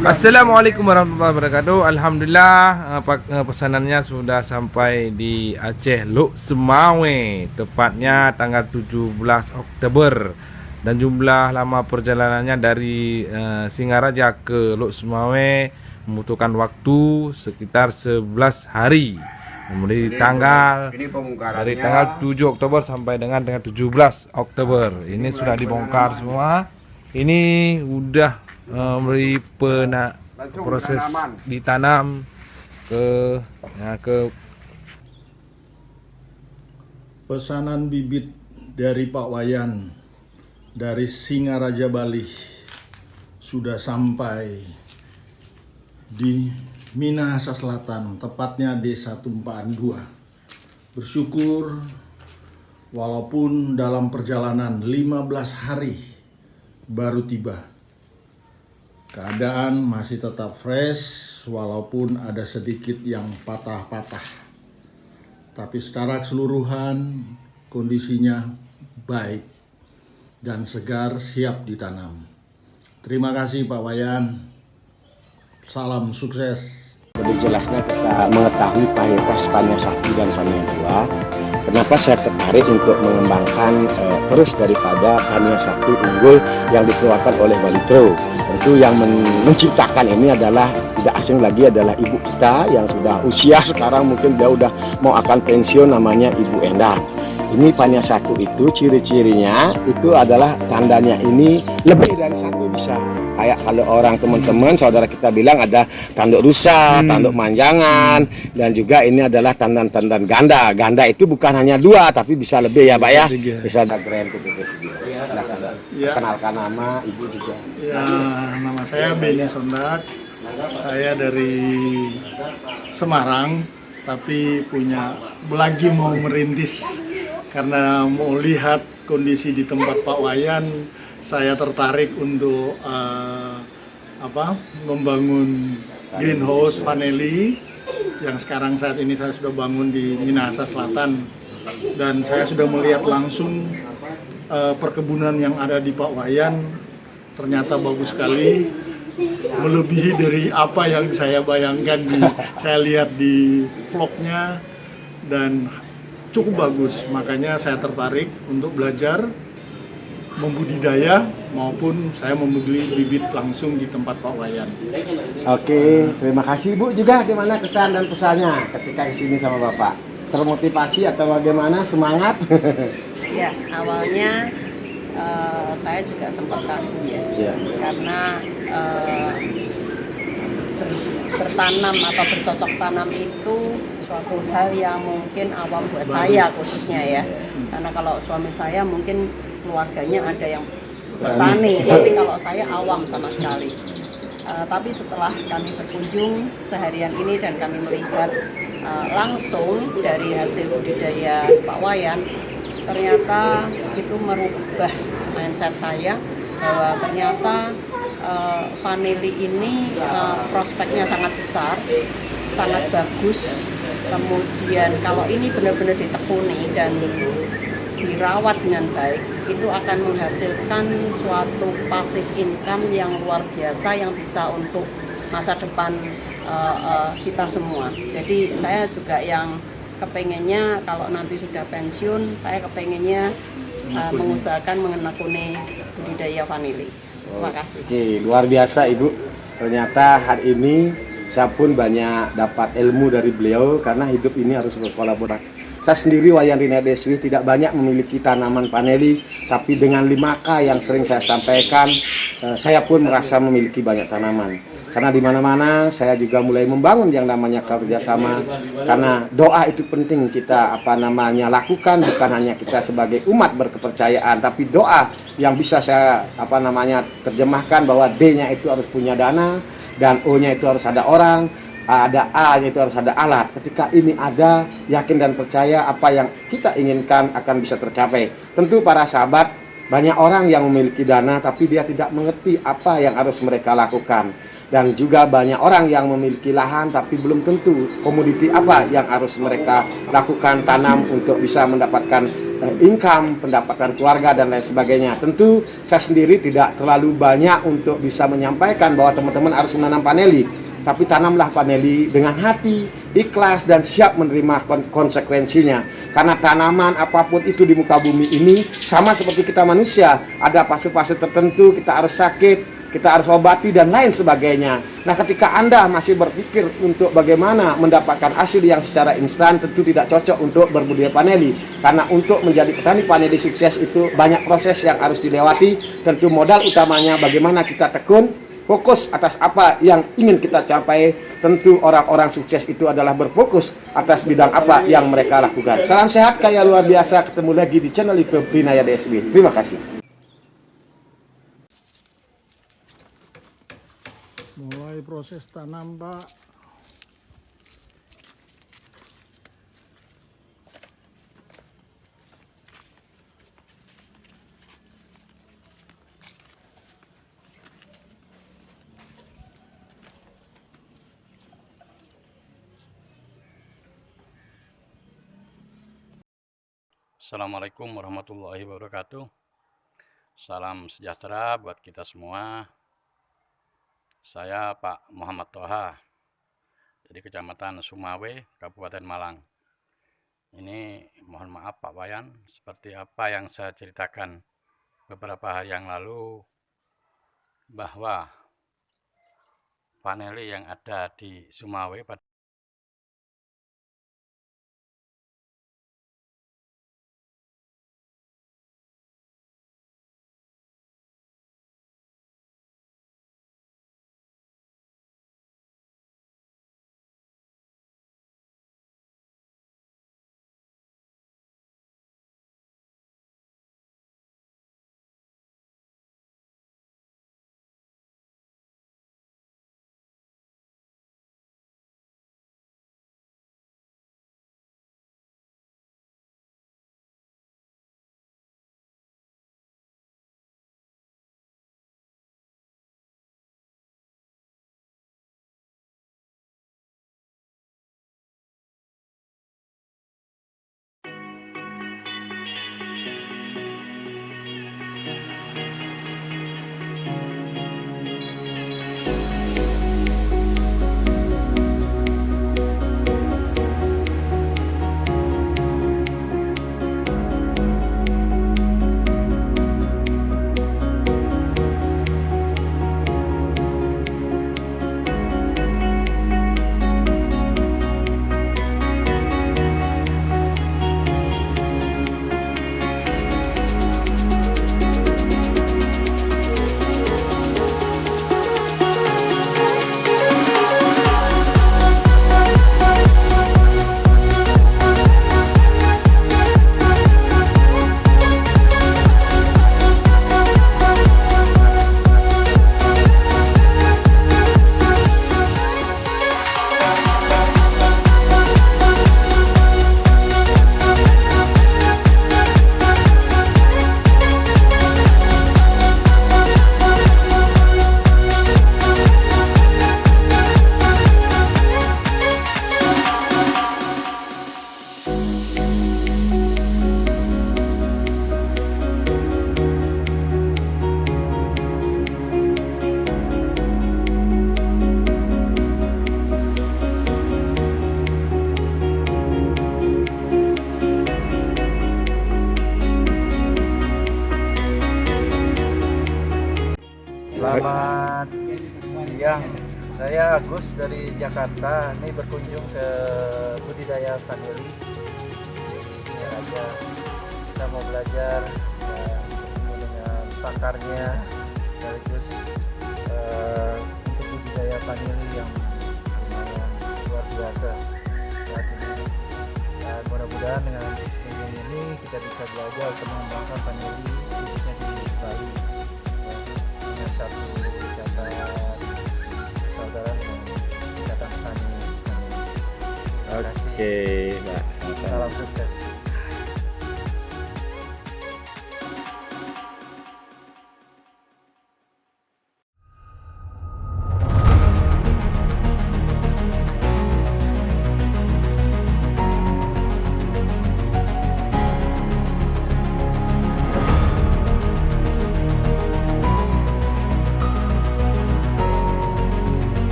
Assalamualaikum warahmatullahi wabarakatuh. Alhamdulillah pesanannya sudah sampai di Aceh Lok Semawe, tepatnya tanggal 17 Oktober. Dan jumlah lama perjalanannya dari Singaraja ke Lok Semawe membutuhkan waktu sekitar 11 hari. Kemudian dari tanggal 7 Oktober sampai dengan tanggal 17 Oktober. Ini sudah dibongkar semua. Ini udah memberi proses ditanam ke pesanan bibit dari Pak Wayan dari Singaraja Bali sudah sampai di Minahasa Selatan, tepatnya Desa Tumpaan 2. Bersyukur walaupun dalam perjalanan 15 hari baru tiba. Keadaan masih tetap fresh walaupun ada sedikit yang patah-patah. Tapi secara keseluruhan kondisinya baik dan segar, siap ditanam. Terima kasih Pak Wayan. Salam sukses. Lebih jelasnya kita mengetahui varietas Pania 1 dan Pania 2. Kenapa saya tertarik untuk mengembangkan terus daripada Pania 1 unggul yang dikeluarkan oleh Balitro. Tentu yang menciptakan ini adalah tidak asing lagi adalah ibu kita yang sudah usia sekarang mungkin dia udah mau akan pensiun, namanya Ibu Endang. Ini Pania 1 itu ciri-cirinya itu adalah tandanya ini lebih dari satu bisa. Kayak kalau orang teman-teman saudara kita bilang ada tanduk rusa, tanduk manjangan, dan juga ini adalah tandan-tandan ganda. Ganda itu bukan hanya 2 tapi bisa lebih ya Pak ya. Bisa ada grand PPP. Silakan. Ya. Kenalkan nama Ibu juga. Ya, nama saya Beni Sondak. Saya dari Semarang, tapi lagi mau merintis karena mau lihat kondisi di tempat Pak Wayan. Saya tertarik untuk membangun greenhouse vanili yang sekarang saat ini saya sudah bangun di Minahasa Selatan, dan saya sudah melihat langsung perkebunan yang ada di Pak Wayan. Ternyata bagus sekali, melebihi dari apa yang saya bayangkan saya lihat di vlognya, dan cukup bagus. Makanya saya tertarik untuk belajar membudidaya maupun saya membeli bibit langsung di tempat Pak Wayan. Oke, terima kasih Bu juga. Gimana kesan dan pesannya ketika di sini sama Bapak? Termotivasi atau bagaimana, semangat? Ya, awalnya saya juga sempat ragu ya. Karena bertanam atau bercocok tanam itu suatu hal yang mungkin awam buat saya khususnya ya. Karena kalau suami saya mungkin keluarganya ada yang bertani, tapi kalau saya awam sama sekali. Tapi setelah kami berkunjung seharian ini dan kami melihat langsung dari hasil budidaya Pak Wayan, ternyata itu merubah mindset saya bahwa ternyata vanili ini prospeknya sangat besar, sangat bagus. Kemudian kalau ini benar-benar ditekuni dan dirawat dengan baik, itu akan menghasilkan suatu passive income yang luar biasa yang bisa untuk masa depan kita semua. Jadi saya juga yang kepengennya kalau nanti sudah pensiun, saya kepengennya mengusahakan menekuni budidaya vanili. Terima kasih. Oke, luar biasa Ibu. Ternyata hari ini saya pun banyak dapat ilmu dari beliau karena hidup ini harus berkolaborasi. Saya sendiri Wayan Rina Deswi tidak banyak memiliki tanaman vanili, tapi dengan 5K yang sering saya sampaikan, saya pun merasa memiliki banyak tanaman. Karena di mana-mana saya juga mulai membangun yang namanya kerjasama. Karena doa itu penting kita lakukan, bukan hanya kita sebagai umat berkepercayaan, tapi doa yang bisa saya terjemahkan bahwa D-nya itu harus punya dana dan O-nya itu harus ada orang. Ada A-nya itu harus ada alat. Ketika ini ada, yakin dan percaya apa yang kita inginkan akan bisa tercapai. Tentu para sahabat, banyak orang yang memiliki dana tapi dia tidak mengerti apa yang harus mereka lakukan. Dan juga banyak orang yang memiliki lahan tapi belum tentu komoditi apa yang harus mereka lakukan tanam untuk bisa mendapatkan income, pendapatan keluarga dan lain sebagainya. Tentu saya sendiri tidak terlalu banyak untuk bisa menyampaikan bahwa teman-teman harus menanam paneli, tapi tanamlah paneli dengan hati, ikhlas dan siap menerima konsekuensinya. Karena tanaman apapun itu di muka bumi ini sama seperti kita manusia, ada fase-fase tertentu kita harus sakit, kita harus obati dan lain sebagainya. Nah, ketika Anda masih berpikir untuk bagaimana mendapatkan hasil yang secara instan, tentu tidak cocok untuk berbudidaya paneli. Karena untuk menjadi petani paneli sukses itu banyak proses yang harus dilewati. Tentu modal utamanya bagaimana kita tekun, fokus atas apa yang ingin kita capai. Tentu orang-orang sukses itu adalah berfokus atas bidang apa yang mereka lakukan. Salam sehat kaya luar biasa. Ketemu lagi di channel YouTube Rinaya DSW. Terima kasih. Mulai proses tanam, Pak. Assalamualaikum warahmatullahi wabarakatuh. Salam sejahtera buat kita semua. Saya Pak Muhammad Toha dari Kecamatan Sumawe, Kabupaten Malang. Ini mohon maaf Pak Wayan, seperti apa yang saya ceritakan beberapa hari yang lalu, bahwa paneli yang ada di Sumawe pada Selamat siang, saya Agus dari Jakarta. Ini berkunjung ke budidaya vanili di Singaraja. Saya mau belajar bertemu dengan pakarnya, sekaligus untuk budidaya vanili yang lumayan luar biasa saat ini. Dan mudah-mudahan dengan kunjungan ini kita bisa belajar untuk mengembangkan vanili khususnya di Bali. Dengan satu ikatan persaudaraan dengan ikatan petani. Oke, Mbak. Sama-sama. Salam sukses.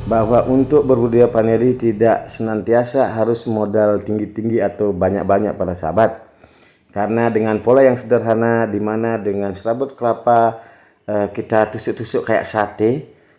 bahwa untuk berbudidaya vanili tidak senantiasa harus modal tinggi-tinggi atau banyak-banyak para sahabat. Karena dengan pola yang sederhana, di mana dengan serabut kelapa kita tusuk-tusuk kayak sate,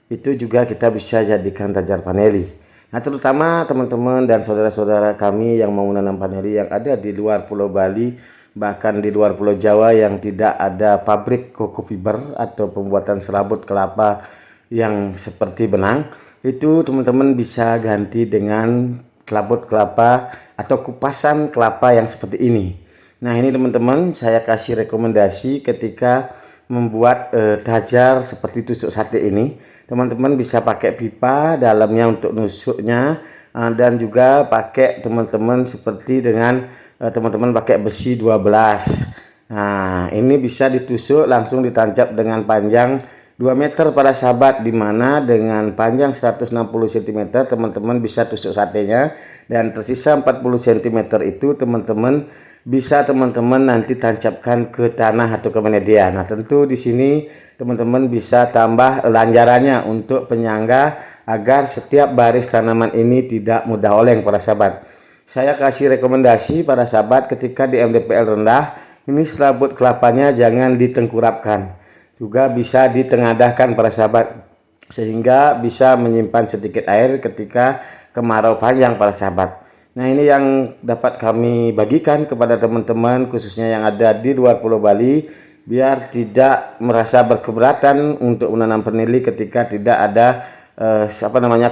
itu juga kita bisa jadikan tajar vanili. Nah, terutama teman-teman dan saudara-saudara kami yang mau menanam vanili yang ada di luar Pulau Bali, bahkan di luar Pulau Jawa yang tidak ada pabrik coco fiber atau pembuatan serabut kelapa yang seperti benang, itu teman-teman bisa ganti dengan serabut kelapa atau kupasan kelapa yang seperti ini. Nah, ini teman-teman saya kasih rekomendasi ketika membuat tajar seperti tusuk sate ini. Teman-teman bisa pakai pipa dalamnya untuk nusuknya, dan juga pakai teman-teman seperti dengan teman-teman pakai besi 12. Nah, ini bisa ditusuk langsung ditancap dengan panjang 2 meter para sahabat, dimana dengan panjang 160 cm teman-teman bisa tusuk satenya, dan tersisa 40 cm itu teman-teman bisa nanti tancapkan ke tanah atau ke media. Nah, tentu di sini teman-teman bisa tambah lanjarannya untuk penyangga agar setiap baris tanaman ini tidak mudah oleng para sahabat. Saya kasih rekomendasi para sahabat ketika di MDPL rendah, ini serabut kelapanya jangan ditengkurapkan. Juga bisa ditengadahkan para sahabat, sehingga bisa menyimpan sedikit air ketika kemarau panjang para sahabat. Nah, ini yang dapat kami bagikan kepada teman-teman khususnya yang ada di luar Pulau Bali, biar tidak merasa berkeberatan untuk menanam vanili ketika tidak ada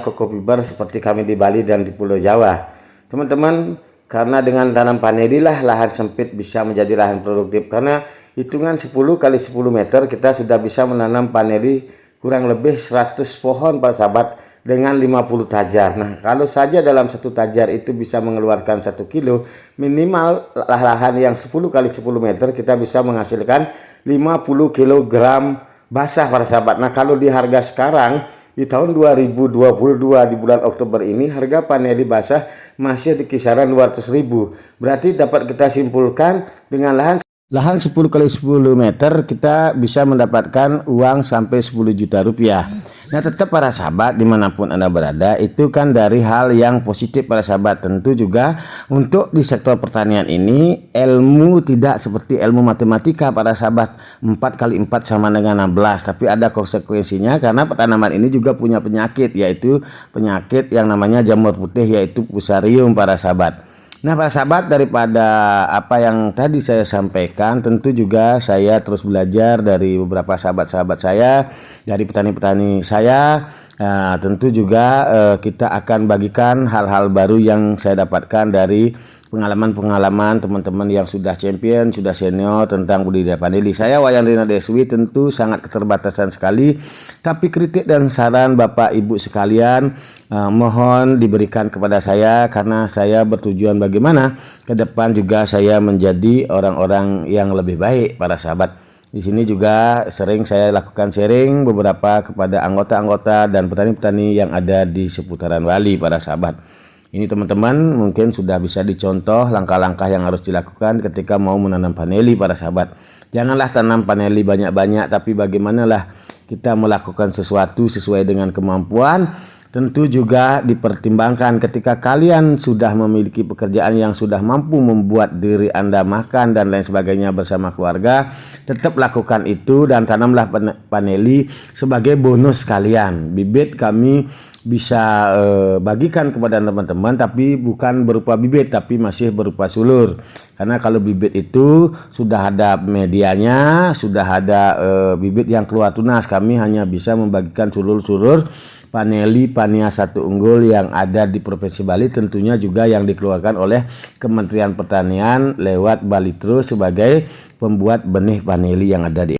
coco fiber seperti kami di Bali dan di Pulau Jawa. Teman-teman, karena dengan tanam vanili lah lahan sempit bisa menjadi lahan produktif, karena hitungan 10 kali 10 meter kita sudah bisa menanam vanili kurang lebih 100 pohon para sahabat dengan 50 tajar. Nah, kalau saja dalam satu tajar itu bisa mengeluarkan 1 kilo, minimal lahan yang 10 kali 10 meter kita bisa menghasilkan 50 kg basah para sahabat. Nah, kalau di harga sekarang di tahun 2022 di bulan Oktober ini harga vanili basah masih di kisaran 200.000. Berarti dapat kita simpulkan dengan lahan 10 kali 10 meter kita bisa mendapatkan uang sampai 10 juta rupiah. Nah, tetap para sahabat dimanapun Anda berada, itu kan dari hal yang positif para sahabat. Tentu juga untuk di sektor pertanian ini ilmu tidak seperti ilmu matematika para sahabat, 4 kali 4 sama dengan 16, tapi ada konsekuensinya karena tanaman ini juga punya penyakit, yaitu penyakit yang namanya jamur putih, yaitu fusarium para sahabat. Nah, para sahabat, daripada apa yang tadi saya sampaikan, tentu juga saya terus belajar dari beberapa sahabat-sahabat saya, dari petani-petani saya. Tentu juga kita akan bagikan hal-hal baru yang saya dapatkan dari pengalaman-pengalaman teman-teman yang sudah champion, sudah senior tentang budidaya vanili. Saya Wayan Rina Deswi tentu sangat keterbatasan sekali, tapi kritik dan saran Bapak Ibu sekalian mohon diberikan kepada saya, karena saya bertujuan bagaimana ke depan juga saya menjadi orang-orang yang lebih baik para sahabat. Di sini juga sering saya lakukan sharing beberapa kepada anggota-anggota dan petani-petani yang ada di seputaran Bali para sahabat. Ini teman-teman mungkin sudah bisa dicontoh langkah-langkah yang harus dilakukan ketika mau menanam vanili para sahabat. Janganlah tanam vanili banyak-banyak, tapi bagaimanalah kita melakukan sesuatu sesuai dengan kemampuan. Tentu juga dipertimbangkan ketika kalian sudah memiliki pekerjaan yang sudah mampu membuat diri Anda makan dan lain sebagainya bersama keluarga, tetap lakukan itu dan tanamlah vanili sebagai bonus kalian. Bibit kami bisa bagikan kepada teman-teman, tapi bukan berupa bibit, tapi masih berupa sulur. Karena kalau bibit itu sudah ada medianya, sudah ada bibit yang keluar tunas. Kami hanya bisa membagikan sulur-sulur vanili Pania 1 unggul yang ada di Provinsi Bali, tentunya juga yang dikeluarkan oleh Kementerian Pertanian lewat Bali Terus sebagai pembuat benih vanili yang ada di